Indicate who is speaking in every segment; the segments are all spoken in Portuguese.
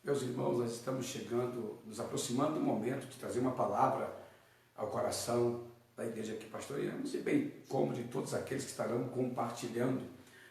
Speaker 1: Meus irmãos, nós estamos chegando, nos aproximando do momento de trazer uma palavra ao coração da igreja que pastoreamos e bem como de todos aqueles que estarão compartilhando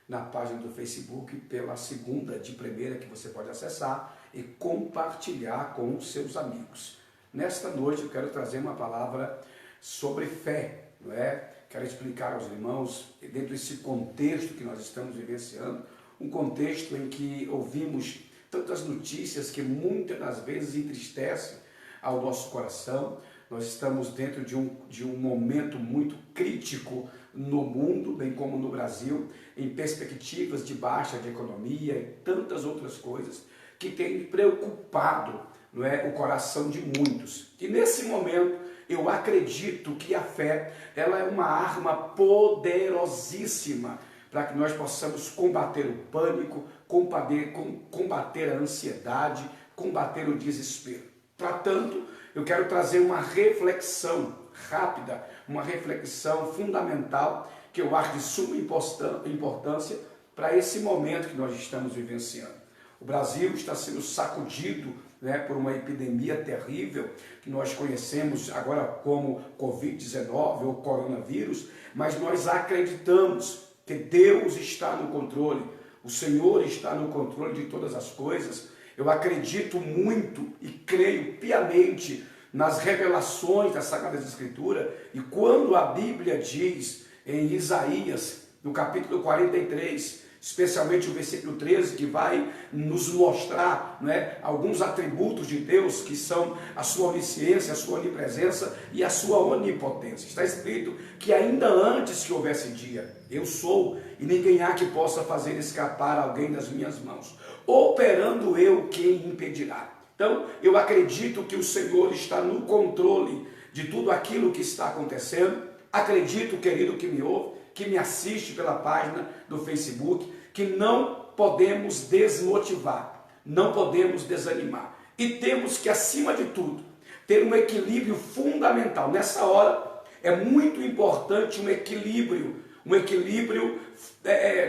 Speaker 1: na página do Facebook pela segunda de primeira que você pode acessar e compartilhar com os seus amigos. Nesta noite eu quero trazer uma palavra sobre fé, não é? Quero explicar aos irmãos, dentro desse contexto que nós estamos vivenciando, um contexto em que ouvimos tantas notícias que muitas das vezes entristecem ao nosso coração. Nós estamos dentro de um momento muito crítico no mundo, bem como no Brasil, em perspectivas de baixa de economia e tantas outras coisas que têm preocupado, não é, o coração de muitos. E nesse momento eu acredito que a fé ela é uma arma poderosíssima para que nós possamos combater o pânico, combater a ansiedade, combater o desespero. Para tanto, eu quero trazer uma reflexão rápida, uma reflexão fundamental, que eu acho de suma importância para esse momento que nós estamos vivenciando. O Brasil está sendo sacudido, né, por uma epidemia terrível, que nós conhecemos agora como Covid-19 ou coronavírus, mas nós acreditamos que Deus está no controle, o Senhor está no controle de todas as coisas. Eu acredito muito e creio piamente nas revelações das Sagradas Escrituras, e quando a Bíblia diz em Isaías, no capítulo 43, especialmente o versículo 13, que vai nos mostrar, né, alguns atributos de Deus, que são a sua onisciência, a sua onipresença e a sua onipotência. Está escrito que ainda antes que houvesse dia, eu sou, e ninguém há que possa fazer escapar alguém das minhas mãos. Operando eu, quem impedirá? Então, eu acredito que o Senhor está no controle de tudo aquilo que está acontecendo. Acredito, querido que me ouve, que me assiste pela página do Facebook, que não podemos desmotivar, não podemos desanimar. E temos que, acima de tudo, ter um equilíbrio fundamental. Nessa hora, é muito importante um equilíbrio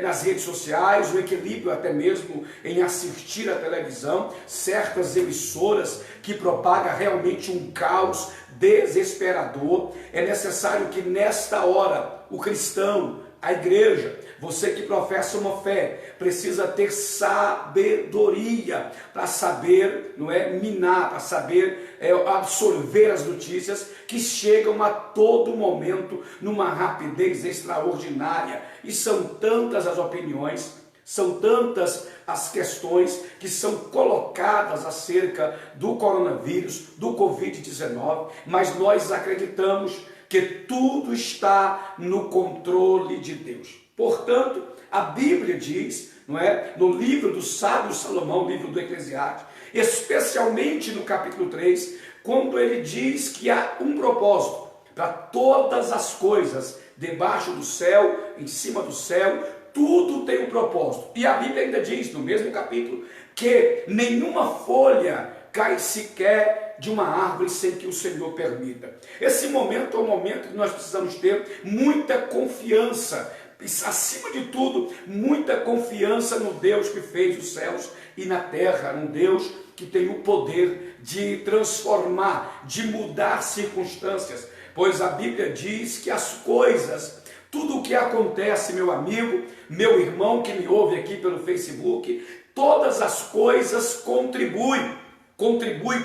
Speaker 1: nas redes sociais, um equilíbrio até mesmo em assistir à televisão, certas emissoras que propagam realmente um caos desesperador. É necessário que nesta hora o cristão, a igreja, você que professa uma fé, precisa ter sabedoria para saber, não é, minar, para saber absorver as notícias que chegam a todo momento numa rapidez extraordinária. E são tantas as opiniões, são tantas as questões que são colocadas acerca do coronavírus, do Covid-19, mas nós acreditamos que tudo está no controle de Deus. Portanto, a Bíblia diz, não é, no livro do sábio Salomão, livro do Eclesiastes, especialmente no capítulo 3, quando ele diz que há um propósito para todas as coisas, debaixo do céu, em cima do céu, tudo tem um propósito. E a Bíblia ainda diz, no mesmo capítulo, que nenhuma folha cai sequer de uma árvore sem que o Senhor permita. Esse momento é um momento que nós precisamos ter muita confiança, acima de tudo, muita confiança no Deus que fez os céus e na terra, um Deus que tem o poder de transformar, de mudar circunstâncias, pois a Bíblia diz que as coisas, tudo o que acontece, meu amigo, meu irmão que me ouve aqui pelo Facebook, todas as coisas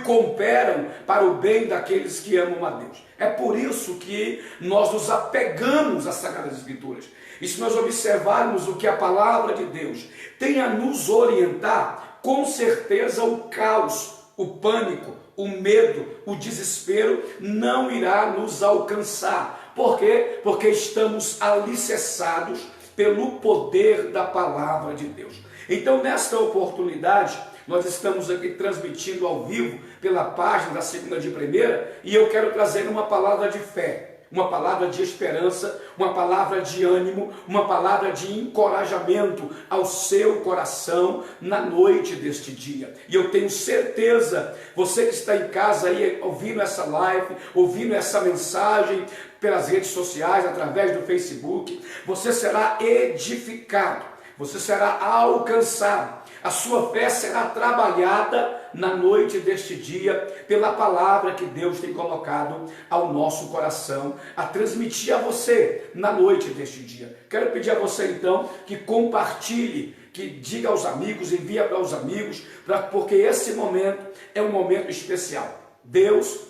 Speaker 1: cooperam para o bem daqueles que amam a Deus. É por isso que nós nos apegamos às Sagradas Escrituras. E se nós observarmos o que a palavra de Deus tem a nos orientar, com certeza o caos, o pânico, o medo, o desespero não irá nos alcançar. Por quê? Porque estamos alicerçados pelo poder da palavra de Deus. Então, nesta oportunidade, nós estamos aqui transmitindo ao vivo pela página da segunda de primeira, e eu quero trazer uma palavra de fé, uma palavra de esperança, uma palavra de ânimo, uma palavra de encorajamento ao seu coração na noite deste dia. E eu tenho certeza, você que está em casa aí ouvindo essa live, ouvindo essa mensagem pelas redes sociais, através do Facebook, você será edificado, você será alcançado A sua fé será trabalhada na noite deste dia pela palavra que Deus tem colocado ao nosso coração, a transmitir a você na noite deste dia. Quero pedir a você então que compartilhe, que diga aos amigos, envia para os amigos, porque esse momento é um momento especial. Deus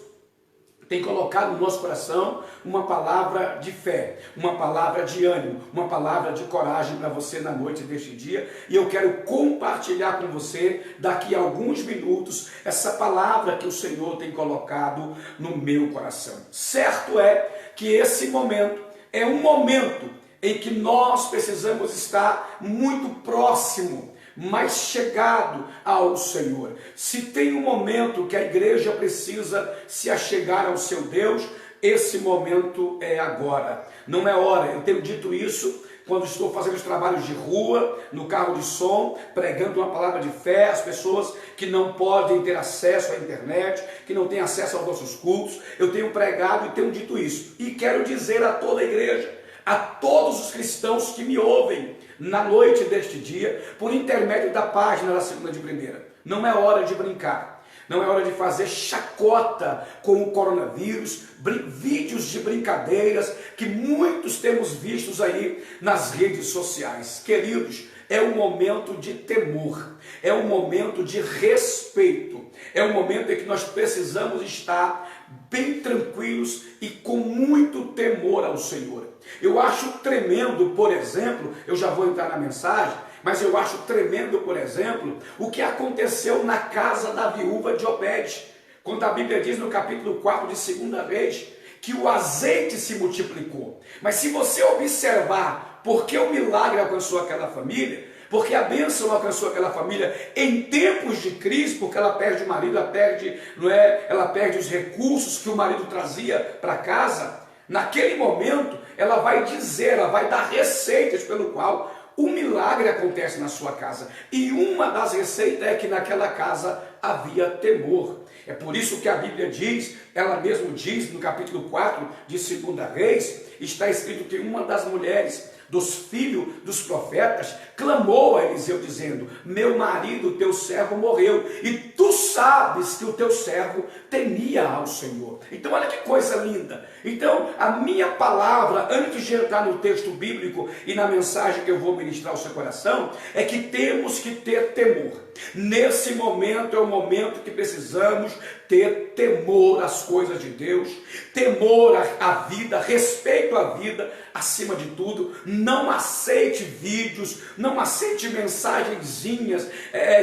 Speaker 1: tem colocado no nosso coração uma palavra de fé, uma palavra de ânimo, uma palavra de coragem para você na noite deste dia. E eu quero compartilhar com você, daqui a alguns minutos, essa palavra que o Senhor tem colocado no meu coração. Certo é que esse momento é um momento em que nós precisamos estar muito próximo, mais chegado ao Senhor. Se tem um momento que a igreja precisa se achegar ao seu Deus, esse momento é agora. Não é hora, eu tenho dito isso quando estou fazendo os trabalhos de rua, no carro de som, pregando uma palavra de fé às pessoas que não podem ter acesso à internet, que não têm acesso aos nossos cultos. Eu tenho pregado e tenho dito isso. E quero dizer a toda a igreja, a todos os cristãos que me ouvem na noite deste dia, por intermédio da página da Segunda de Primeira. Não é hora de brincar, não é hora de fazer chacota com o coronavírus, vídeos de brincadeiras que muitos temos vistos aí nas redes sociais. Queridos, é um momento de temor, é um momento de respeito, é um momento em que nós precisamos estar bem tranquilos e com muito temor ao Senhor. Eu acho tremendo, por exemplo, eu já vou entrar na mensagem, mas eu acho tremendo, por exemplo, o que aconteceu na casa da viúva de Obed, quando a Bíblia diz no capítulo 4 de 2 Reis, que o azeite se multiplicou. Mas se você observar por que o milagre alcançou aquela família, porque a bênção alcançou aquela família em tempos de crise, porque ela perde o marido, ela perde os recursos que o marido trazia para casa. Naquele momento, ela vai dizer, ela vai dar receitas pelo qual o milagre acontece na sua casa. E uma das receitas é que naquela casa havia temor. É por isso que a Bíblia diz, ela mesmo diz no capítulo 4 de 2 Reis, está escrito que uma das mulheres dos filhos dos profetas clamou a Eliseu dizendo: meu marido, teu servo, morreu, e tu sabes que o teu servo temia ao Senhor. Então olha que coisa linda. Então a minha palavra, antes de entrar no texto bíblico e na mensagem que eu vou ministrar ao seu coração, é que temos que ter temor. Nesse momento é o momento que precisamos ter temor às coisas de Deus, temor à vida, respeito à vida acima de tudo. Não aceite vídeos, não aceite mensagenzinhas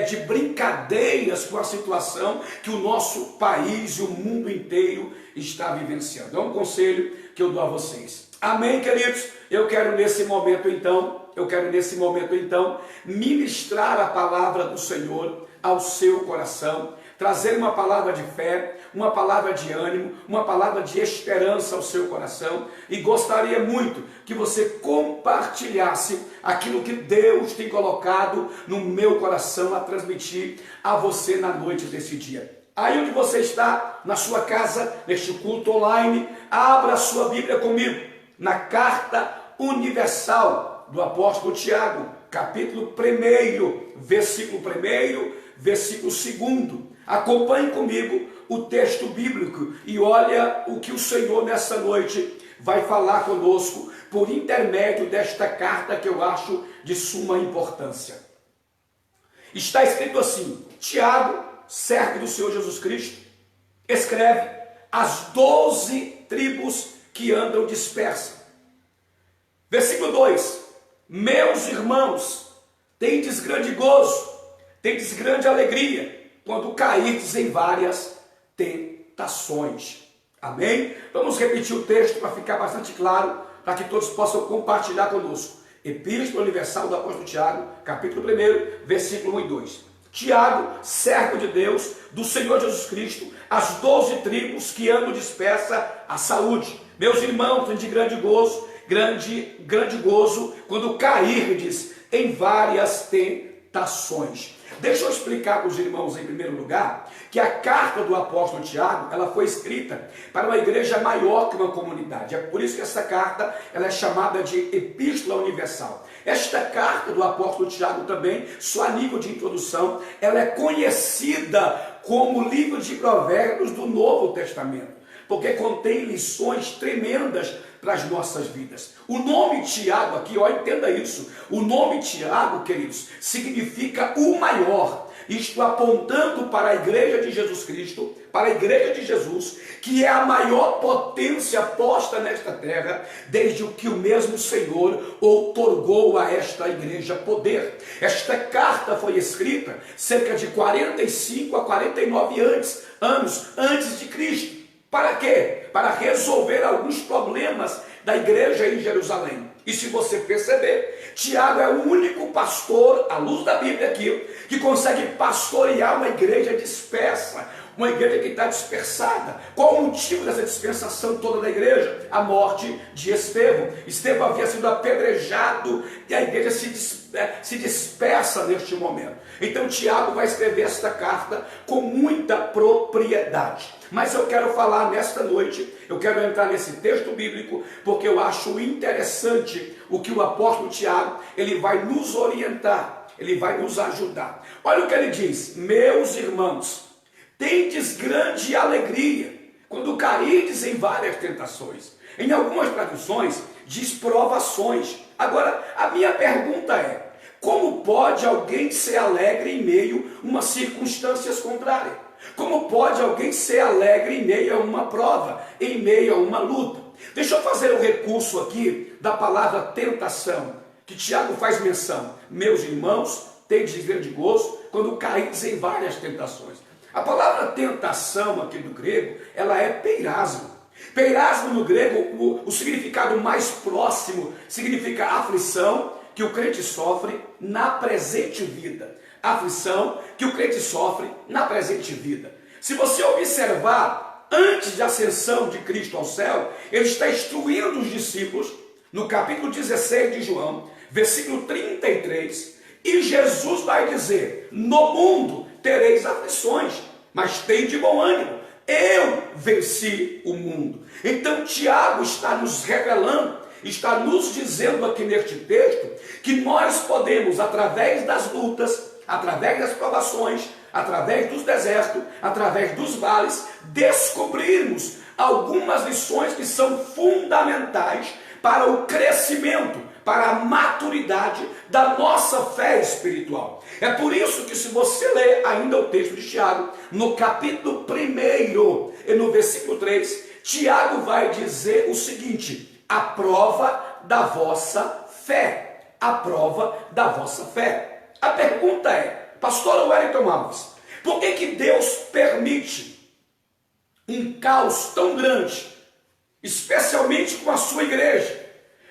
Speaker 1: de brincadeiras com a situação que o nosso país e o mundo inteiro está vivenciando. É um conselho que eu dou a vocês. Amém, queridos? Eu quero nesse momento então ministrar a palavra do Senhor ao seu coração, trazer uma palavra de fé, uma palavra de ânimo, uma palavra de esperança ao seu coração, e gostaria muito que você compartilhasse aquilo que Deus tem colocado no meu coração a transmitir a você na noite desse dia. Aí onde você está, na sua casa, neste culto online, abra a sua Bíblia comigo, na carta universal do apóstolo Tiago, capítulo 1, versículo 1, versículo 2. Acompanhe comigo o texto bíblico e olha o que o Senhor nessa noite vai falar conosco por intermédio desta carta que eu acho de suma importância. Está escrito assim: Tiago, servo do Senhor Jesus Cristo, escreve às 12 tribos que andam dispersas. Versículo 2: meus irmãos, tendes grande gozo, tendes grande alegria, quando cairdes em várias tentações. Amém? Vamos repetir o texto para ficar bastante claro, para que todos possam compartilhar conosco. Epístola Universal do apóstolo Tiago, capítulo 1, versículo 1 e 2. Tiago, servo de Deus, do Senhor Jesus Cristo, as 12 tribos que andam dispersa, a saúde. Meus irmãos, têm de grande gozo, grande gozo, quando cairdes em várias tentações. Deixa eu explicar para os irmãos, em primeiro lugar, que a carta do apóstolo Tiago, ela foi escrita para uma igreja maior que uma comunidade. É por isso que essa carta ela é chamada de Epístola Universal. Esta carta do apóstolo Tiago também, só a nível de introdução, ela é conhecida como o livro de Provérbios do Novo Testamento, porque contém lições tremendas para as nossas vidas. O nome Tiago aqui, ó, entenda isso, o nome Tiago, queridos, significa o maior, isto apontando para a igreja de Jesus Cristo, para a igreja de Jesus, que é a maior potência posta nesta terra, desde que o mesmo Senhor outorgou a esta igreja poder. Esta carta foi escrita cerca de 45 a 49 anos antes de Cristo. Para quê? Para resolver alguns problemas da igreja em Jerusalém. E se você perceber, Tiago é o único pastor, à luz da Bíblia aqui, que consegue pastorear uma igreja dispersa, uma igreja que está dispersada. Qual o motivo dessa dispersação toda da igreja? A morte de Estevão. Estevão havia sido apedrejado e a igreja se dispersa neste momento. Então Tiago vai escrever esta carta com muita propriedade. Mas eu quero falar nesta noite, eu quero entrar nesse texto bíblico, porque eu acho interessante o que o apóstolo Tiago, ele vai nos orientar, ele vai nos ajudar. Olha o que ele diz: meus irmãos, tendes grande alegria quando caídes em várias tentações. Em algumas traduções diz provações. Agora, a minha pergunta é: como pode alguém ser alegre em meio a umas circunstâncias contrárias? Como pode alguém ser alegre em meio a uma prova, em meio a uma luta? Deixa eu fazer o recurso aqui da palavra tentação, que Tiago faz menção. Meus irmãos, tendes grande gozo quando caídes em várias tentações. A palavra tentação aqui do grego, ela é peirasmo. Peirasmo no grego, o significado mais próximo significa aflição que o crente sofre na presente vida. Aflição que o crente sofre na presente vida. Se você observar, antes da ascensão de Cristo ao céu, ele está instruindo os discípulos, no capítulo 16 de João, versículo 33, e Jesus vai dizer: no mundo tereis aflições, mas tende bom ânimo, eu venci o mundo. Então Tiago está nos revelando, está nos dizendo aqui neste texto, que nós podemos, através das lutas, através das provações, através dos desertos, através dos vales, descobrirmos algumas lições que são fundamentais para o crescimento, para a maturidade da nossa fé espiritual. É por isso que, se você ler ainda o texto de Tiago, no capítulo 1 e no versículo 3, Tiago vai dizer o seguinte: a prova da vossa fé. A prova da vossa fé. A pergunta é, pastor Wellington Alves, por que Deus permite um caos tão grande, especialmente com a sua igreja?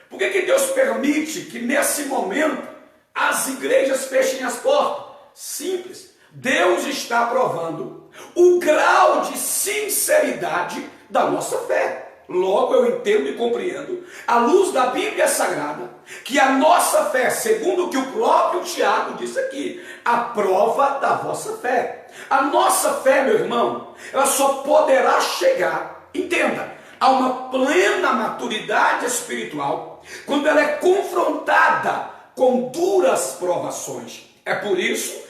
Speaker 1: Por que Deus permite que nesse momento as igrejas fechem as portas? Simples. Deus está provando o grau de sinceridade da nossa fé. Logo eu entendo e compreendo, à luz da Bíblia Sagrada, que a nossa fé, segundo o que o próprio Tiago disse aqui, a prova da vossa fé. A nossa fé, meu irmão, ela só poderá chegar, entenda, a uma plena maturidade espiritual quando ela é confrontada com duras provações. É por isso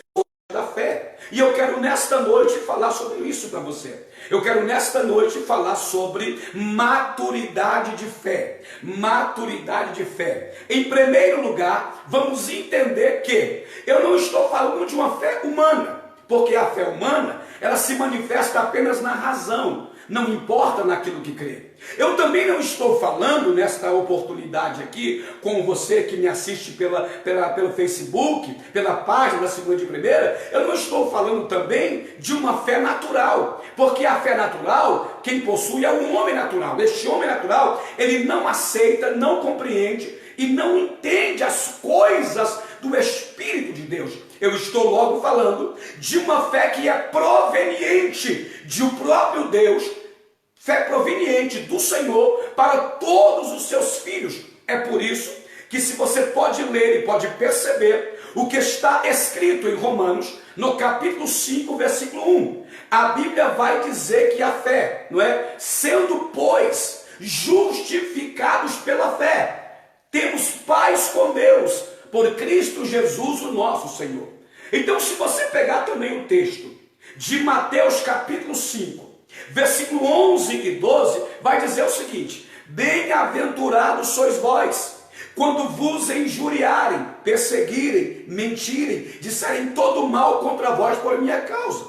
Speaker 1: da fé. E eu quero nesta noite falar sobre isso para você. Eu quero nesta noite falar sobre maturidade de fé. Maturidade de fé. Em primeiro lugar, vamos entender que eu não estou falando de uma fé humana, porque a fé humana, ela se manifesta apenas na razão, não importa naquilo que crê. Eu também não estou falando nesta oportunidade aqui com você que me assiste pelo Facebook, pela página da Segunda de Primeira, eu não estou falando também de uma fé natural, porque a fé natural, quem possui é um homem natural. Este homem natural, ele não aceita, não compreende e não entende as coisas do Espírito de Deus. Eu estou logo falando de uma fé que é proveniente de o próprio Deus, fé proveniente do Senhor para todos os seus filhos. É por isso que, se você pode ler e pode perceber o que está escrito em Romanos, no capítulo 5, versículo 1, a Bíblia vai dizer que a fé, não é? Sendo, pois, justificados pela fé, temos paz com Deus por Cristo Jesus, o nosso Senhor. Então, se você pegar também o texto de Mateus capítulo 5, versículo 11 e 12, vai dizer o seguinte: bem-aventurados sois vós, quando vos injuriarem, perseguirem, mentirem, disserem todo mal contra vós por minha causa.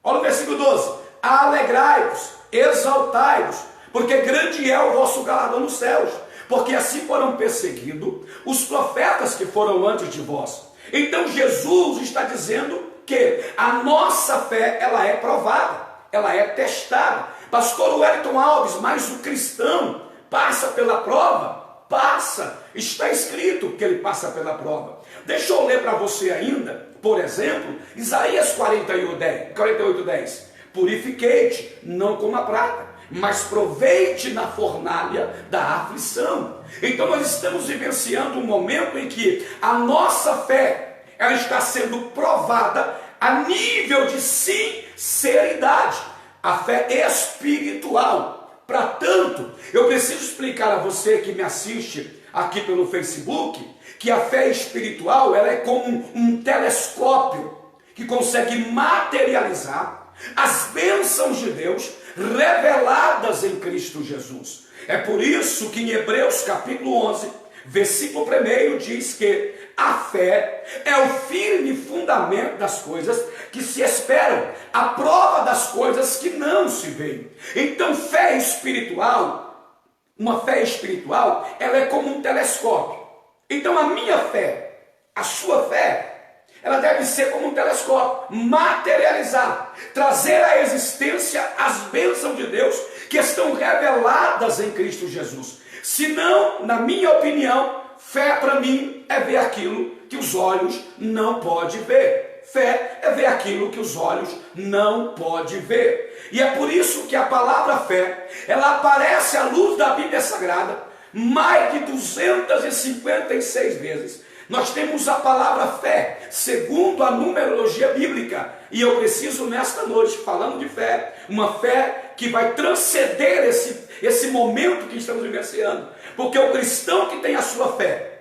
Speaker 1: Olha o versículo 12: alegrai-vos, exaltai-vos, porque grande é o vosso galardão nos céus, porque assim foram perseguidos os profetas que foram antes de vós. Então Jesus está dizendo que a nossa fé, ela é provada, ela é testada. Pastor Wellington Alves, mas o cristão passa pela prova? Passa, está escrito que ele passa pela prova. Deixa eu ler para você ainda, por exemplo, Isaías 48:10. Purifiquei-te, não como a prata, mas provei-te na fornalha da aflição. Então nós estamos vivenciando um momento em que a nossa fé, ela está sendo provada a nível de sinceridade, a fé espiritual. Para tanto, eu preciso explicar a você que me assiste aqui pelo Facebook, que a fé espiritual, ela é como um telescópio que consegue materializar as bênçãos de Deus reveladas em Cristo Jesus. É por isso que em Hebreus capítulo 11, versículo 1 diz que a fé é o firme fundamento das coisas que se esperam, a prova das coisas que não se veem. Então, fé espiritual, uma fé espiritual, ela é como um telescópio. Então, a minha fé, a sua fé, ela deve ser como um telescópio, materializar, trazer à existência as bênçãos de Deus que estão reveladas em Cristo Jesus. Senão, na minha opinião, fé para mim é ver aquilo que os olhos não podem ver. Fé é ver aquilo que os olhos não podem ver. E é por isso que a palavra fé, ela aparece à luz da Bíblia Sagrada mais de 256 vezes. Nós temos a palavra fé, segundo a numerologia bíblica. E eu preciso nesta noite, falando de fé, uma fé que vai transcender esse momento que estamos vivenciando. Porque o cristão que tem a sua fé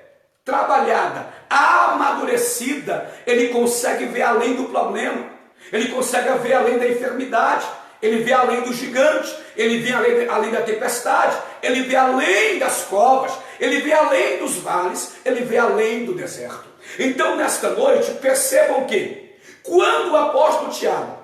Speaker 1: trabalhada, amadurecida, ele consegue ver além do problema, ele consegue ver além da enfermidade, ele vê além do gigante, ele vê além da tempestade, ele vê além das covas, ele vê além dos vales, ele vê além do deserto. Então, nesta noite, percebam que, quando o apóstolo Tiago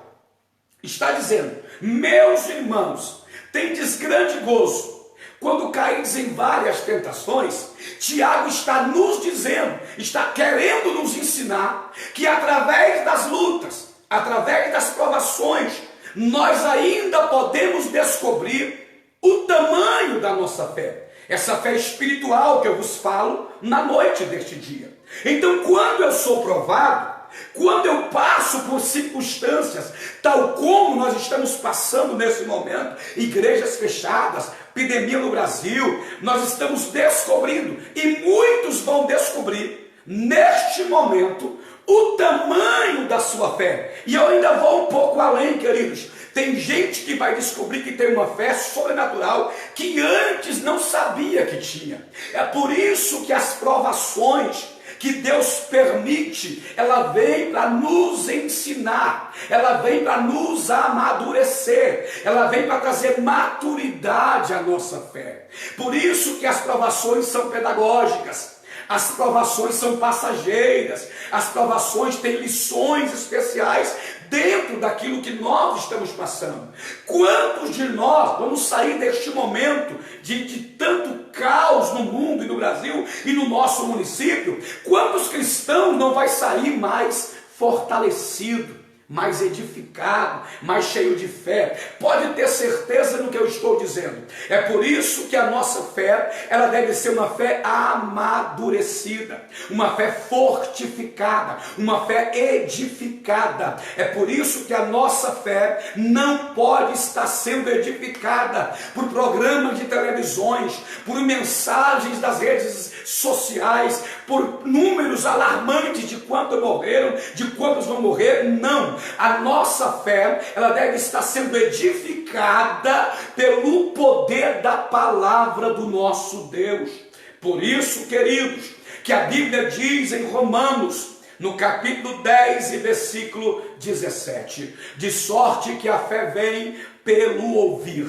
Speaker 1: está dizendo: meus irmãos, tendes grande gozo quando caídes em várias tentações, Tiago está nos dizendo, está querendo nos ensinar que através das lutas, através das provações, nós ainda podemos descobrir o tamanho da nossa fé. Essa fé espiritual que eu vos falo na noite deste dia. Então, quando eu sou provado, quando eu passo por circunstâncias, tal como nós estamos passando nesse momento, igrejas fechadas, epidemia no Brasil, nós estamos descobrindo, e muitos vão descobrir, neste momento, o tamanho da sua fé. E eu ainda vou um pouco além, queridos. Tem gente que vai descobrir que tem uma fé sobrenatural que antes não sabia que tinha. É por isso que as provações que Deus permite, ela vem para nos ensinar, ela vem para nos amadurecer, ela vem para trazer maturidade à nossa fé. Por isso que as provações são pedagógicas. As provações são passageiras, as provações têm lições especiais dentro daquilo que nós estamos passando. Quantos de nós vamos sair deste momento de tanto caos no mundo e no Brasil e no nosso município? Quantos cristãos não vai sair mais fortalecido, mais edificado, mais cheio de fé? Pode ter certeza no que eu estou dizendo. É por isso que a nossa fé, ela deve ser uma fé amadurecida, uma fé fortificada, uma fé edificada. É por isso que a nossa fé não pode estar sendo edificada por programas de televisões, por mensagens das redes sociais, por números alarmantes de quantos morreram, de quantos vão morrer. Não. A nossa fé, ela deve estar sendo edificada pelo poder da palavra do nosso Deus. Por isso, queridos, que a Bíblia diz em Romanos, no capítulo 10 e versículo 17, de sorte que a fé vem pelo ouvir,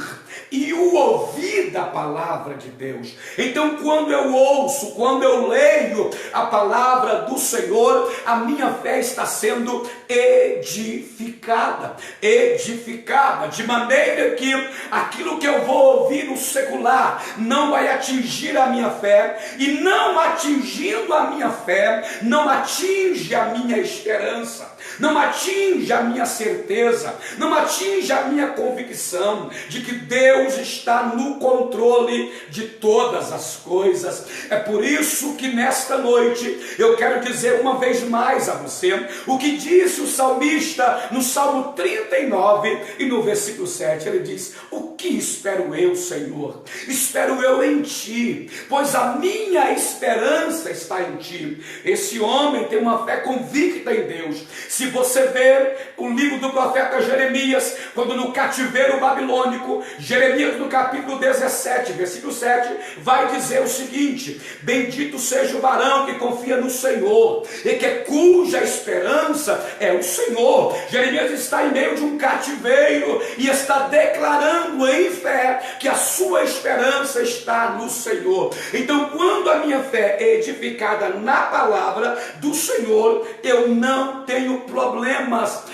Speaker 1: e o ouvir da palavra de Deus. Então, quando eu ouço, quando eu leio a palavra do Senhor, a minha fé está sendo edificada, de maneira que aquilo que eu vou ouvir no secular não vai atingir a minha fé, e não atingindo a minha fé, não atinge a minha esperança, não atinge a minha certeza, não atinge a minha convicção de que Deus está no controle de todas as coisas. É por isso que nesta noite eu quero dizer uma vez mais a você o que disse o salmista no Salmo 39 e no versículo 7. Ele diz: o que espero eu, Senhor? Espero eu em ti, pois a minha esperança está em ti. Esse homem tem uma fé convicta em Deus. Se você ver o livro do profeta Jeremias, quando no cativeiro babilônico, Jeremias no capítulo 17, versículo 7, vai dizer o seguinte: bendito seja o varão que confia no Senhor, e que cuja esperança é o Senhor. Jeremias está em meio de um cativeiro, e está declarando em fé que a sua esperança está no Senhor. Então, quando a minha fé é edificada na palavra do Senhor, eu não tenho problemas,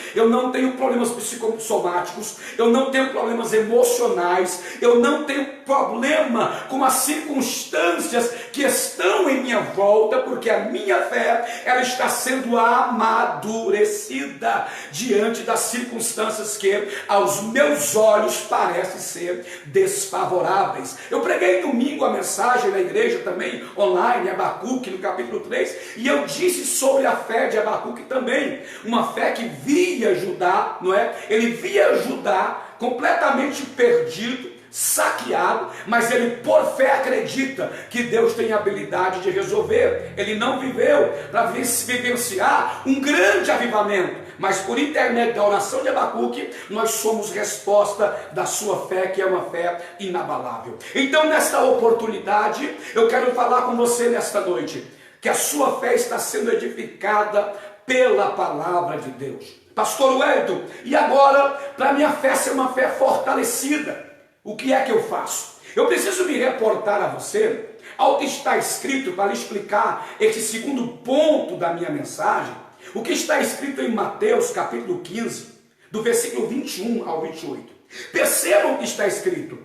Speaker 1: psicossomáticos, eu não tenho problemas emocionais, eu não tenho problema com as circunstâncias que estão em minha volta, porque a minha fé, ela está sendo amadurecida diante das circunstâncias que aos meus olhos parecem ser desfavoráveis. Eu preguei domingo a mensagem na igreja também, online, Abacuque, no capítulo 3, e eu disse sobre a fé de Abacuque também, uma fé que via Judá, não é? Ele via Judá completamente perdido, saqueado, mas ele por fé acredita que Deus tem a habilidade de resolver. Ele não viveu para vivenciar um grande avivamento, mas por intermédio da oração de Abacuque, nós somos resposta da sua fé, que é uma fé inabalável. Então, nesta oportunidade, eu quero falar com você nesta noite, que a sua fé está sendo edificada pela palavra de Deus. Pastor Wellington, e agora, para minha fé ser uma fé fortalecida, o que é que eu faço? Eu preciso me reportar a você ao que está escrito, para lhe explicar esse segundo ponto da minha mensagem, o que está escrito em Mateus capítulo 15, do versículo 21 ao 28. Percebam o que está escrito.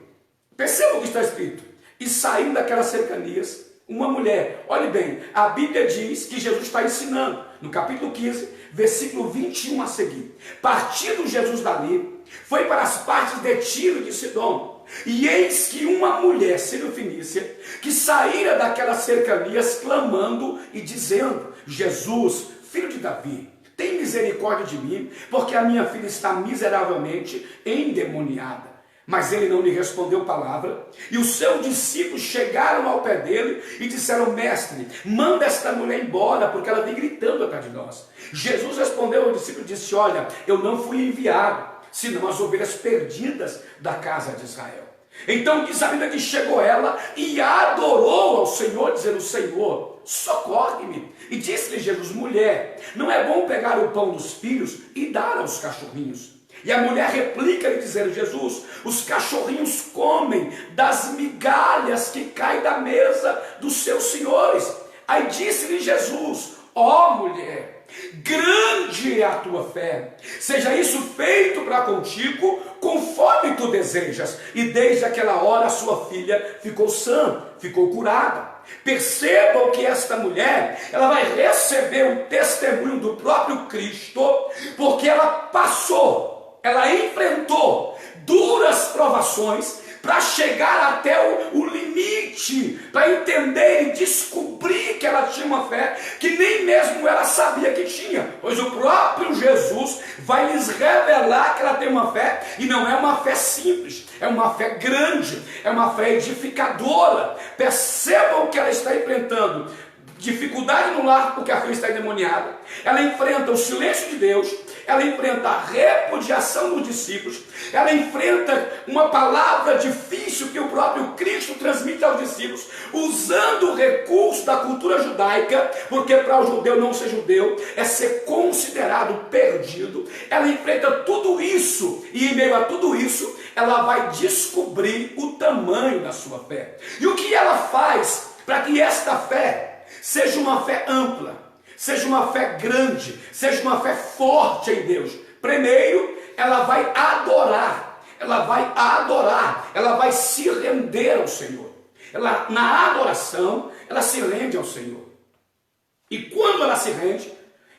Speaker 1: E saindo daquelas cercanias, uma mulher, olhe bem, a Bíblia diz que Jesus está ensinando, no capítulo 15, versículo 21 a seguir. Partindo Jesus dali, foi para as partes de Tiro e de Sidom. E eis que uma mulher sírio-fenícia, que saíra daquelas cercanias, clamando e dizendo: Jesus, filho de Davi, tem misericórdia de mim, porque a minha filha está miseravelmente endemoniada. Mas ele não lhe respondeu palavra, e os seus discípulos chegaram ao pé dele e disseram: mestre, manda esta mulher embora, porque ela vem gritando atrás de nós. Jesus respondeu ao discípulo e disse: olha, eu não fui enviado, senão as ovelhas perdidas da casa de Israel. Então diz a Bíblia que chegou ela e adorou ao Senhor, dizendo: Senhor, socorre-me. E disse-lhe Jesus: mulher, não é bom pegar o pão dos filhos e dar aos cachorrinhos? E a mulher replica-lhe dizendo: Jesus, os cachorrinhos comem das migalhas que caem da mesa dos seus senhores. Aí disse-lhe Jesus: ó mulher, grande é a tua fé, seja isso feito para contigo conforme tu desejas. E desde aquela hora a sua filha ficou sã, ficou curada. Percebam que esta mulher, ela vai receber o testemunho do próprio Cristo, porque ela enfrentou duras provações para chegar até o limite, para entender e descobrir que ela tinha uma fé que nem mesmo ela sabia que tinha, pois o próprio Jesus vai lhes revelar que ela tem uma fé, e não é uma fé simples, é uma fé grande, é uma fé edificadora. Percebam que ela está enfrentando dificuldade no lar porque a filha está endemoniada, ela enfrenta o silêncio de Deus, ela enfrenta a repudiação dos discípulos, ela enfrenta uma palavra difícil que o próprio Cristo transmite aos discípulos, usando o recurso da cultura judaica, porque para o judeu não ser judeu é ser considerado perdido. Ela enfrenta tudo isso, e em meio a tudo isso, ela vai descobrir o tamanho da sua fé. E o que ela faz para que esta fé seja uma fé ampla, seja uma fé grande, seja uma fé forte em Deus? Primeiro, ela vai adorar, ela vai se render ao Senhor. Na adoração, ela se rende ao Senhor. E quando ela se rende,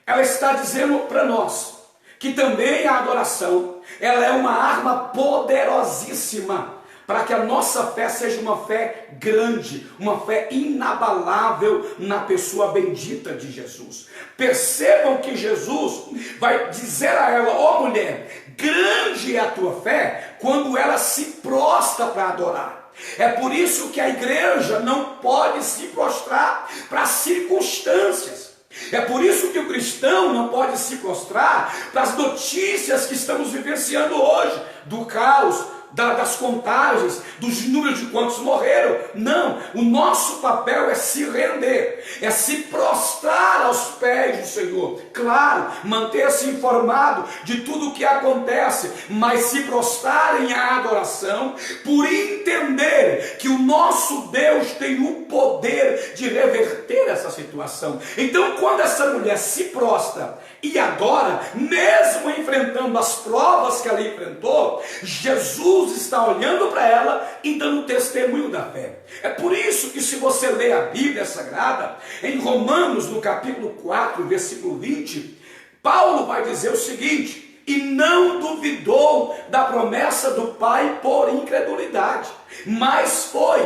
Speaker 1: ela está dizendo para nós que também a adoração, ela é uma arma poderosíssima para que a nossa fé seja uma fé grande, uma fé inabalável na pessoa bendita de Jesus. Percebam que Jesus vai dizer a ela: ó mulher, grande é a tua fé, quando ela se prostra para adorar. É por isso que a igreja não pode se prostrar para circunstâncias. É por isso que o cristão não pode se prostrar para as notícias que estamos vivenciando hoje, do caos, das contagens, dos números de quantos morreram. Não, o nosso papel é se render, é se prostrar aos pés do Senhor. Claro, manter-se informado de tudo o que acontece, mas se prostrar em adoração, por entender que o nosso Deus tem o poder de reverter essa situação. Então, quando essa mulher se prostra e adora, mesmo enfrentando as provas que ela enfrentou, Jesus está olhando para ela e dando testemunho da fé. É por isso que, se você ler a Bíblia Sagrada, em Romanos, no capítulo 4, versículo 20, Paulo vai dizer o seguinte: e não duvidou da promessa do Pai por incredulidade, mas foi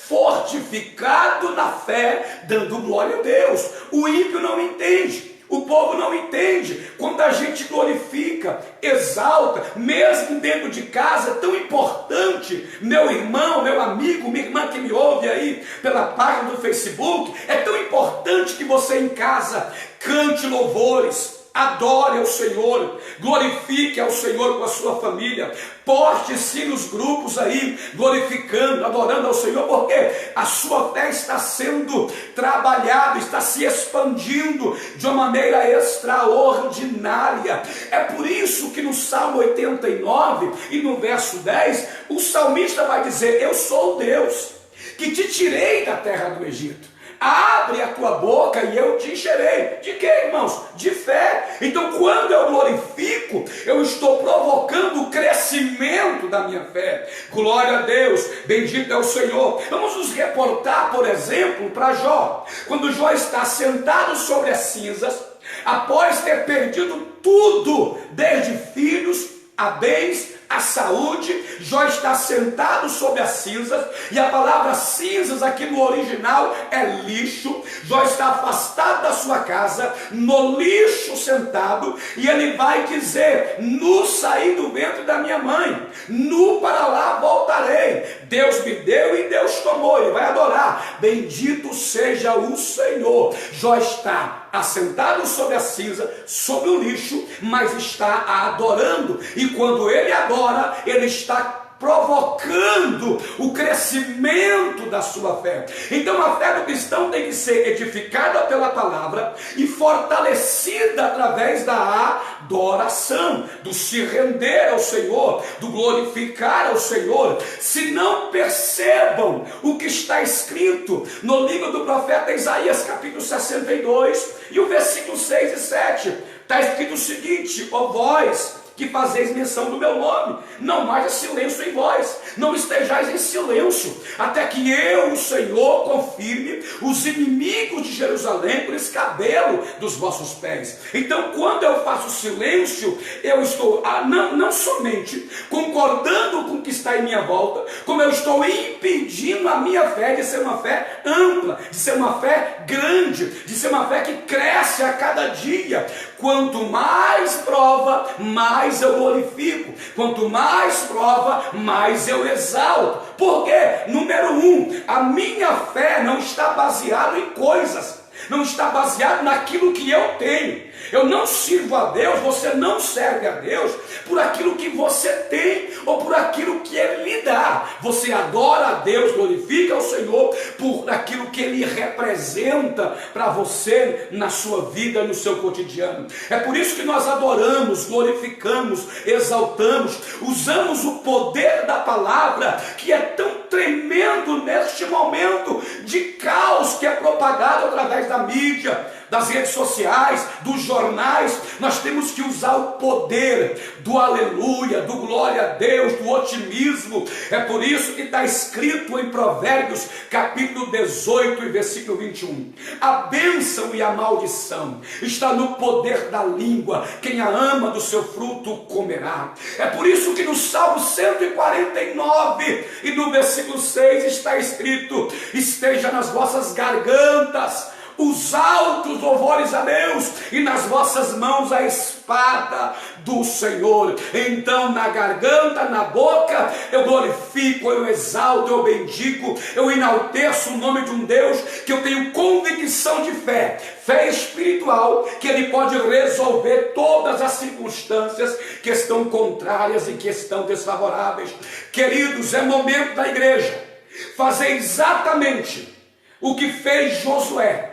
Speaker 1: fortificado na fé, dando glória a Deus. O ímpio não entende, o povo não entende. Quando a gente glorifica, exalta, mesmo dentro de casa, é tão importante. Meu irmão, meu amigo, minha irmã que me ouve aí pela página do Facebook, é tão importante que você em casa cante louvores, adore ao Senhor, glorifique ao Senhor com a sua família, poste-se nos grupos aí, glorificando, adorando ao Senhor, porque a sua fé está sendo trabalhada, está se expandindo de uma maneira extraordinária. É por isso que no Salmo 89 e no verso 10, o salmista vai dizer: eu sou o Deus que te tirei da terra do Egito. Abre a tua boca e eu te encherei. De quê, irmãos? De fé. Então, quando eu glorifico, eu estou provocando o crescimento da minha fé. Glória a Deus, bendito é o Senhor. Vamos nos reportar, por exemplo, para Jó. Quando Jó está sentado sobre as cinzas, após ter perdido tudo, desde filhos a bens, a saúde, Jó está sentado sobre as cinzas, e a palavra cinzas aqui no original é lixo. Jó está afastado da sua casa, no lixo sentado, e ele vai dizer: nu saí do ventre da minha mãe, nu para lá voltarei. Deus me deu e Deus tomou. Ele vai adorar: bendito seja o Senhor. Jó está assentado sobre a cinza, sobre o lixo, mas está adorando, e quando ele adora, ele está provocando o crescimento da sua fé. Então a fé do cristão tem que ser edificada pela palavra e fortalecida através da adoração, do se render ao Senhor, do glorificar ao Senhor. Se não percebam o que está escrito no livro do profeta Isaías, capítulo 62, e o versículo 6 e 7, está escrito o seguinte: ó vós que fazeis menção do meu nome, não haja silêncio em vós, não estejais em silêncio, até que eu, o Senhor, confirme os inimigos de Jerusalém por escabelo dos vossos pés. Então, quando eu faço silêncio, eu estou não somente concordando com o que está em minha volta, como eu estou impedindo a minha fé de ser uma fé ampla, de ser uma fé grande, de ser uma fé que cresce a cada dia. Quanto mais prova, mais eu glorifico. Quanto mais prova, mais eu exalto. Porque, número 1, a minha fé não está baseada em coisas, não está baseada naquilo que eu tenho. Eu não sirvo a Deus, você não serve a Deus por aquilo que você tem ou por aquilo que Ele lhe dá. Você adora a Deus, glorifica o Senhor por aquilo que Ele representa para você na sua vida, no seu cotidiano. É por isso que nós adoramos, glorificamos, exaltamos, usamos o poder da palavra, que é tão tremendo neste momento de caos que é propagado através da mídia, das redes sociais, dos jornais. Nós temos que usar o poder do aleluia, do glória a Deus, do otimismo. É por isso que está escrito em Provérbios, capítulo 18 e versículo 21. A bênção e a maldição está no poder da língua. Quem a ama do seu fruto comerá. É por isso que no Salmo 149 e no versículo 6 está escrito: esteja nas vossas gargantas os altos louvores a Deus, e nas vossas mãos a espada do Senhor. Então na garganta, na boca, eu glorifico, eu exalto, eu bendigo, eu enalteço o nome de um Deus que eu tenho convicção de fé espiritual, que Ele pode resolver todas as circunstâncias que estão contrárias e que estão desfavoráveis. Queridos, é momento da igreja fazer exatamente o que fez Josué,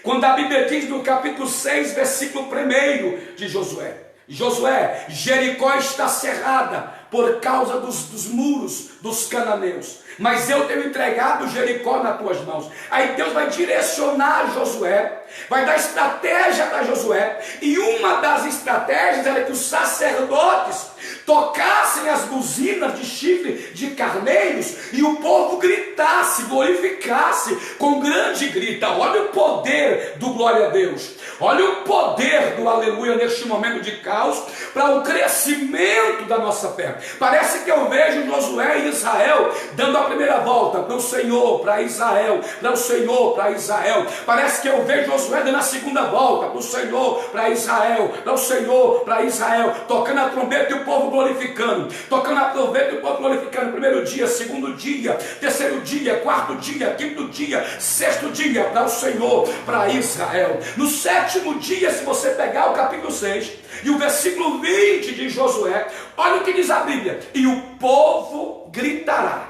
Speaker 1: quando a Bíblia diz no capítulo 6, versículo 1 de Josué: Josué, Jericó está cerrada por causa dos muros dos cananeus, mas eu tenho entregado Jericó nas tuas mãos. Aí Deus vai direcionar Josué, vai dar estratégia para Josué, e uma das estratégias era que os sacerdotes tocassem as buzinas de chifre de carneiros e o povo gritasse, glorificasse com grande grita. Olha o poder do glória a Deus, olha o poder do aleluia neste momento de caos, para o crescimento da nossa fé. Parece que eu vejo Josué e Israel dando a primeira volta para o Senhor, para Israel, para o Senhor, para Israel. Parece que eu vejo Josué dando a segunda volta para o Senhor, para Israel, para o Senhor, para Israel, tocando a trombeta e o povo glorificando, tocando a trombeta e o povo glorificando. Primeiro dia, segundo dia, terceiro dia, quarto dia, quinto dia, sexto dia, para o Senhor, para Israel. No sétimo dia, se você pegar o capítulo 6 e o versículo 20 de Josué, olha o que diz a Bíblia: e o povo gritará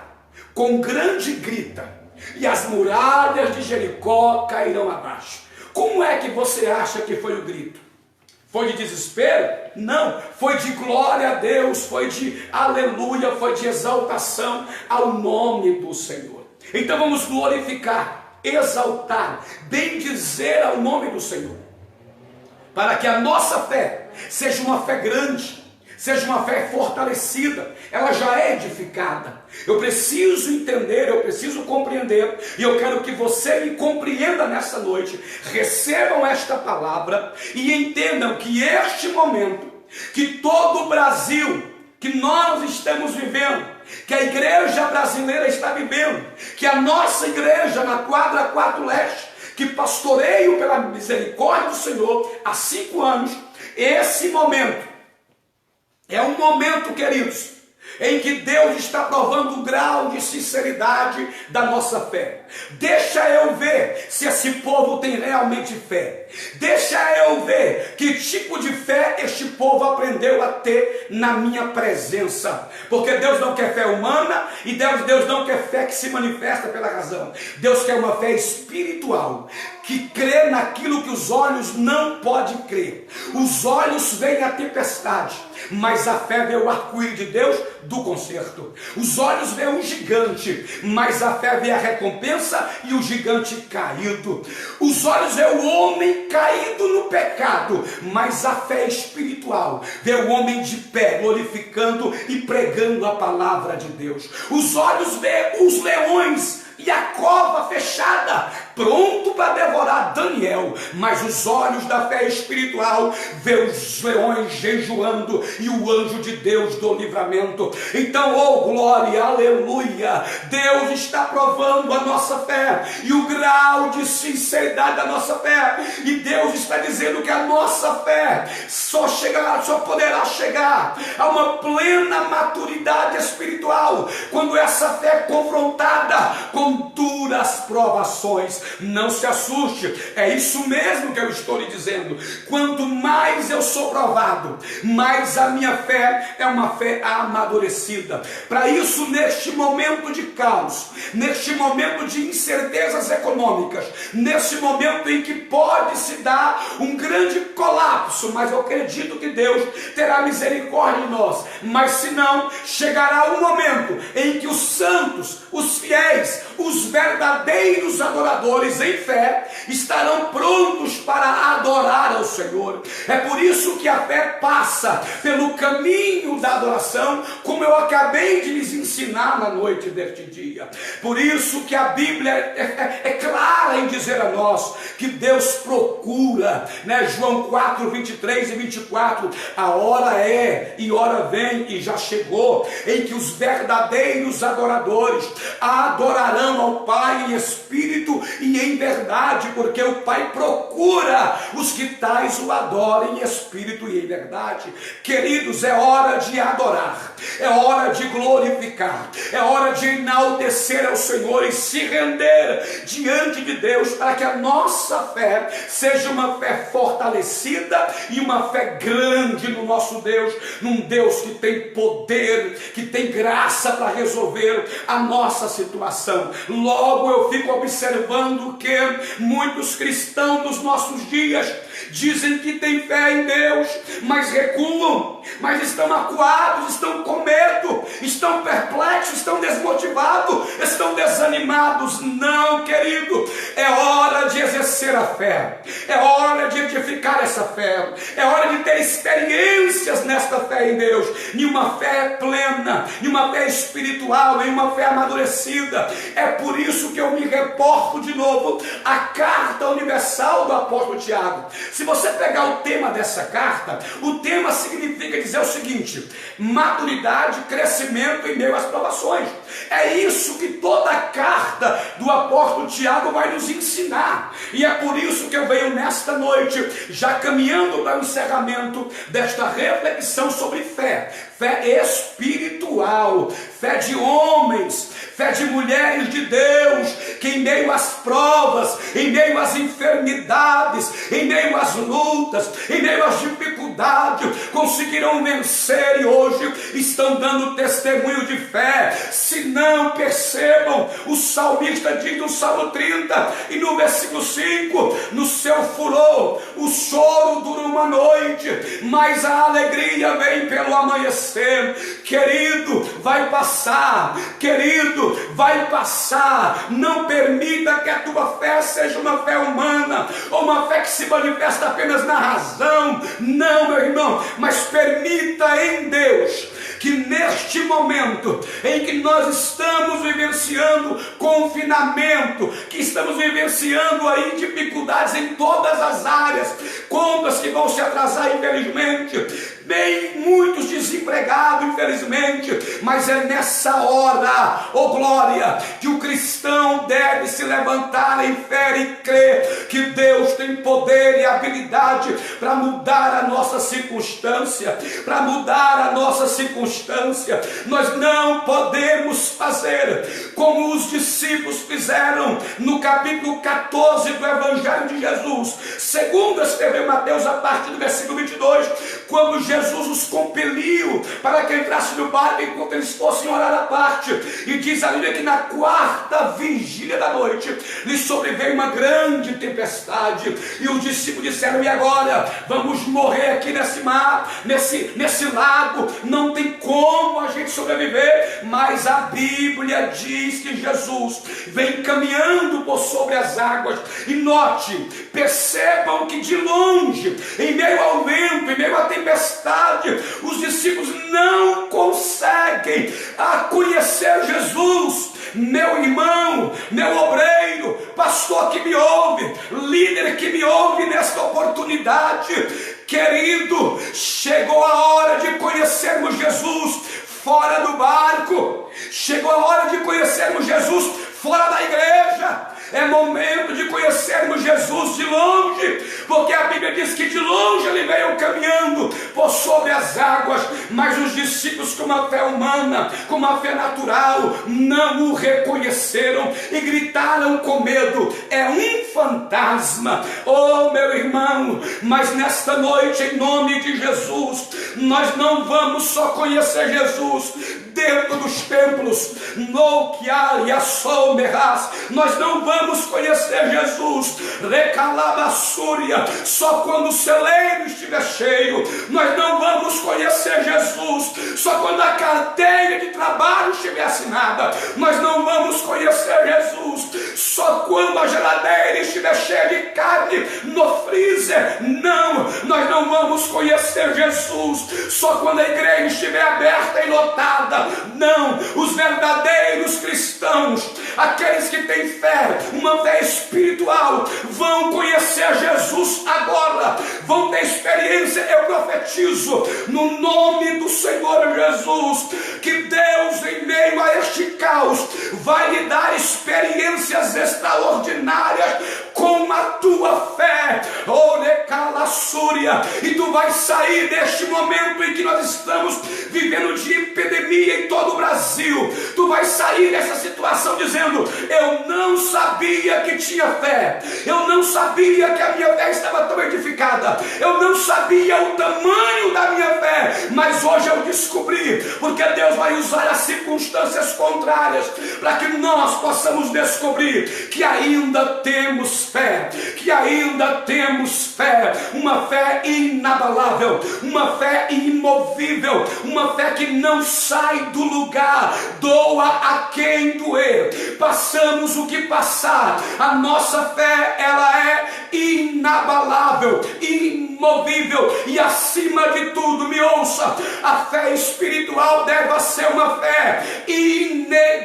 Speaker 1: com grande grita, e as muralhas de Jericó cairão abaixo. Como é que você acha que foi o grito? Foi de desespero? Não, foi de glória a Deus, foi de aleluia, foi de exaltação ao nome do Senhor. Então vamos glorificar, exaltar, bendizer ao nome do Senhor, para que a nossa fé seja uma fé grande, seja uma fé fortalecida, ela já é edificada. Eu preciso entender, eu preciso compreender, e eu quero que você me compreenda nessa noite. Recebam esta palavra e entendam que este momento, que todo o Brasil, que nós estamos vivendo, que a igreja brasileira está vivendo, que a nossa igreja na quadra 4 Leste, que pastoreio pela misericórdia do Senhor há 5 anos, esse momento é um momento, queridos, em que Deus está provando o grau de sinceridade da nossa fé. Deixa eu ver se esse povo tem realmente fé. Deixa eu ver que tipo de fé este povo aprendeu a ter na minha presença. Porque Deus não quer fé humana e Deus não quer fé que se manifesta pela razão. Deus quer uma fé espiritual, que crê naquilo que os olhos não podem crer. Os olhos veem a tempestade, mas a fé vê o arco-íris de Deus do concerto. Os olhos veem um gigante, mas a fé vê a recompensa e o gigante caído. Os olhos veem o homem caído no pecado, mas a fé espiritual vê o homem de pé, glorificando e pregando a palavra de Deus. Os olhos veem os leões e a cova fechada, pronto para devorar Daniel, mas os olhos da fé espiritual vê os leões jejuando e o anjo de Deus do livramento. Então, oh glória, aleluia, Deus está provando a nossa fé e o grau de sinceridade da nossa fé, e Deus está dizendo que a nossa fé só poderá chegar a uma plena maturidade espiritual quando essa fé é confrontada com duras provações, Não se assuste, é isso mesmo que eu estou lhe dizendo. Quanto mais eu sou provado, mais a minha fé é uma fé amadurecida. Para isso, neste momento de caos, neste momento de incertezas econômicas, nesse momento em que pode se dar um grande colapso, mas eu acredito que Deus terá misericórdia de nós. Mas se não, chegará um momento em que os santos, os fiéis, os verdadeiros adoradores em fé estarão prontos para adorar ao Senhor. É por isso que a fé passa pelo caminho da adoração, como eu acabei de lhes ensinar na noite deste dia. Por isso que a Bíblia é clara em dizer a nós que Deus procura, né? João 4, 23 e 24, a hora é e hora vem e já chegou, em que os verdadeiros adoradores adorarão ao Pai em espírito e em verdade, porque o Pai procura os que tais o adorem em espírito e em verdade. Queridos, é hora de adorar, é hora de glorificar, é hora de enaltecer ao Senhor e se render diante de Deus, para que a nossa fé seja uma fé fortalecida e uma fé grande no nosso Deus, num Deus que tem poder, que tem graça para resolver a nossa situação. Logo eu fico observando que muitos cristãos dos nossos dias dizem que têm fé em Deus, mas recuam, mas estão acuados, estão com medo, estão perplexos, estão desmotivados, estão desanimados. Não, querido, é hora de exercer a fé, é hora de edificar essa fé, é hora de ter experiências nesta fé em Deus, em uma fé plena, em uma fé espiritual, em uma fé amadurecida. É por isso que eu me reporto de novo à carta universal do apóstolo Tiago. Se você pegar o tema dessa carta, o tema significa dizer o seguinte: maturidade, crescimento em meio às provações. É isso que toda a carta do apóstolo Tiago vai nos ensinar. E é por isso que eu venho nesta noite, já caminhando para o encerramento desta reflexão sobre fé. Fé espiritual, fé de homens, fé de mulheres de Deus, que em meio às provas, em meio às enfermidades, em meio às lutas, em meio às dificuldades, conseguirão vencer e hoje estão dando testemunho de fé. Se não percebam, o salmista diz no Salmo 30 e no versículo 5, no seu furor, o choro dura uma noite, mas a alegria vem pelo amanhecer. Querido, vai passar, querido, vai passar. Não permita que a tua fé seja uma fé humana, ou uma fé que se manifesta apenas na razão. Não, meu irmão, mas permita em Deus que neste momento em que nós estamos vivenciando confinamento, que estamos vivenciando aí dificuldades em todas as áreas, contas que vão se atrasar infelizmente, bem muitos desempregados infelizmente, mas é nessa hora, oh glória, que o cristão deve se levantar em fé e crer que Deus tem poder e habilidade para mudar a nossa circunstância, para mudar a nossa circunstância. Nós não podemos fazer como os discípulos fizeram no capítulo 14 do Evangelho de Jesus, segundo escreveu Mateus, a partir do versículo 22, quando Jesus os compeliu para que entrasse no barco enquanto eles fossem orar à parte, e diz a Bíblia que na quarta vigília da noite lhes sobreveio uma grande tempestade, e os discípulos disseram: e agora? Vamos morrer aqui nesse mar, nesse lago, não tem como a gente sobreviver. Mas a Bíblia diz que Jesus vem caminhando por sobre as águas, e note, percebam que de longe, em meio ao vento, em meio à tempestade, os discípulos não conseguem conhecer Jesus. Meu irmão, meu obreiro, pastor que me ouve, líder que me ouve nesta oportunidade, querido, chegou a hora de conhecermos Jesus fora do barco, chegou a hora de conhecermos Jesus fora da igreja, É momento de conhecermos Jesus de longe, porque a Bíblia diz que de longe ele veio caminhando por sobre as águas, mas os discípulos, com uma fé humana, com uma fé natural, não o reconheceram e gritaram com medo: é um fantasma. Oh, meu irmão, mas nesta noite, em nome de Jesus, nós não vamos só conhecer Jesus dentro dos templos, no que há e a sol merras. Nós não vamos conhecer Jesus recalabassúria só quando o celeiro estiver cheio. Nós não vamos conhecer Jesus só quando a carteira de trabalho estiver assinada. Nós não vamos conhecer Jesus só quando a geladeira estiver cheia de carne no freezer. Não, nós não vamos conhecer Jesus só quando a igreja estiver aberta e lotada. Não, os verdadeiros cristãos, aqueles que têm fé, uma fé espiritual, vão conhecer Jesus agora, vão ter experiência. Eu profetizo no nome do Senhor Jesus que Deus, em meio a este caos, vai lhe dar experiências extraordinárias com a tua fé. E tu vais sair deste momento em que nós estamos vivendo de epidemia em todo o Brasil. Tu vais sair dessa situação dizendo: eu não sabia que tinha fé, eu não sabia que a minha fé estava tão edificada, eu não sabia o tamanho da minha fé, mas hoje eu descobri, porque Deus vai usar as circunstâncias contrárias para que nós possamos descobrir que ainda temos fé, que ainda temos fé, uma fé inabalável, uma fé imovível, uma fé que não sai do lugar, doa a quem doer, passamos o que passar, a nossa fé, ela é inabalável, imovível, e acima de tudo, me ouça, a fé espiritual deve ser uma fé inegociável.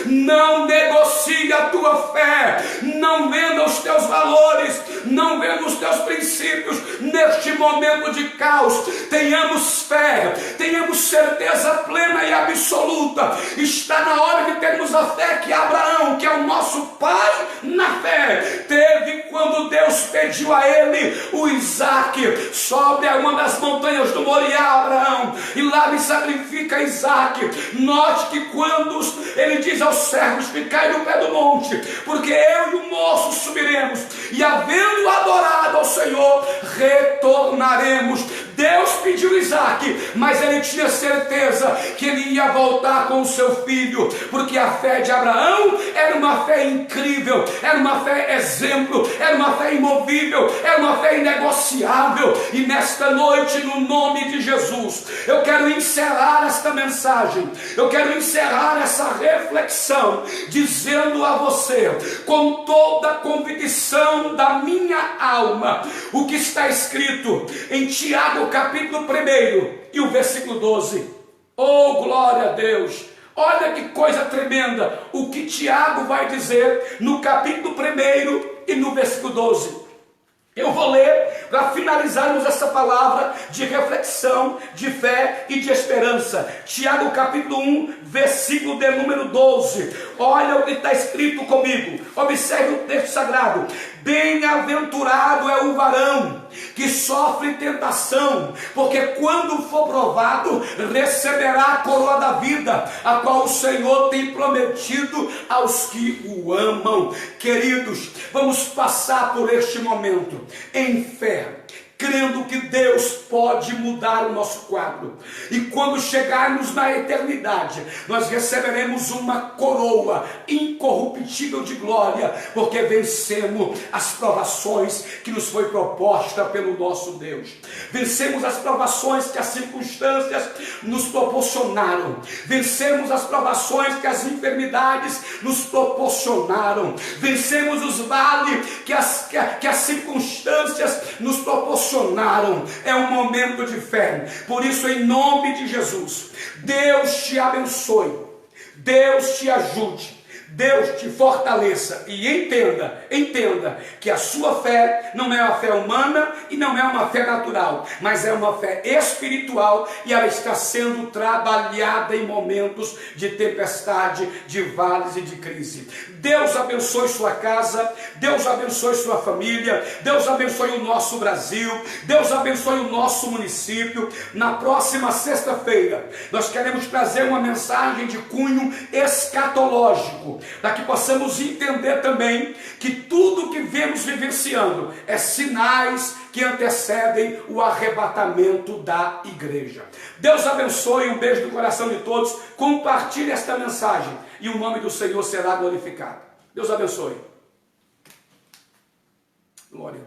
Speaker 1: Não negocie a tua fé, não venda os teus valores, não venda os teus princípios neste momento de caos. Tenhamos fé, tenhamos certeza plena e absoluta. Está na hora de termos a fé que Abraão, que é o nosso pai na fé, teve quando Deus pediu a ele o Isaque. Sobe a uma das montanhas do Moriá, Abraão, e lá me sacrifica Isaque. Note que quando ele diz aos servos: ficai no pé do monte, porque eu e o moço subiremos, e havendo adorado ao Senhor, retornaremos. Deus pediu Isaque, mas ele tinha certeza que ele ia voltar com o seu filho, porque a fé de Abraão era uma fé incrível, era uma fé exemplo, era uma fé imovível, era uma fé inegociável. E nesta noite, no nome de Jesus, eu quero encerrar esta mensagem, eu quero encerrar essa reflexão, dizendo a você, com toda a convicção da minha alma, o que está escrito em Tiago capítulo 1 e o versículo 12. Oh, glória a Deus! Olha que coisa tremenda o que Tiago vai dizer no capítulo 1 e no versículo 12. Eu vou ler para finalizarmos essa palavra de reflexão, de fé e de esperança. Tiago capítulo 1, versículo de número 12. Olha o que está escrito comigo. Observe o texto sagrado. Bem-aventurado é o varão que sofre tentação, porque quando for provado, receberá a coroa da vida, a qual o Senhor tem prometido aos que o amam. Queridos, vamos passar por este momento em fé, crendo que Deus pode mudar o nosso quadro, e quando chegarmos na eternidade, nós receberemos uma coroa incorruptível de glória, porque vencemos as provações que nos foi proposta pelo nosso Deus, vencemos as provações que as circunstâncias nos proporcionaram, vencemos as provações que as enfermidades nos proporcionaram, vencemos os vales que as circunstâncias nos proporcionaram. É um momento de fé. Por isso, em nome de Jesus, Deus te abençoe, Deus te ajude, Deus te fortaleça e entenda que a sua fé não é uma fé humana e não é uma fé natural, mas é uma fé espiritual e ela está sendo trabalhada em momentos de tempestade, de vales e de crise. Deus abençoe sua casa, Deus abençoe sua família, Deus abençoe o nosso Brasil, Deus abençoe o nosso município. Na próxima sexta-feira, nós queremos trazer uma mensagem de cunho escatológico, para que possamos entender também que tudo que vemos vivenciando é sinais que antecedem o arrebatamento da igreja. Deus abençoe, um beijo do coração de todos, compartilhe esta mensagem e o nome do Senhor será glorificado. Deus abençoe. Glória a Deus.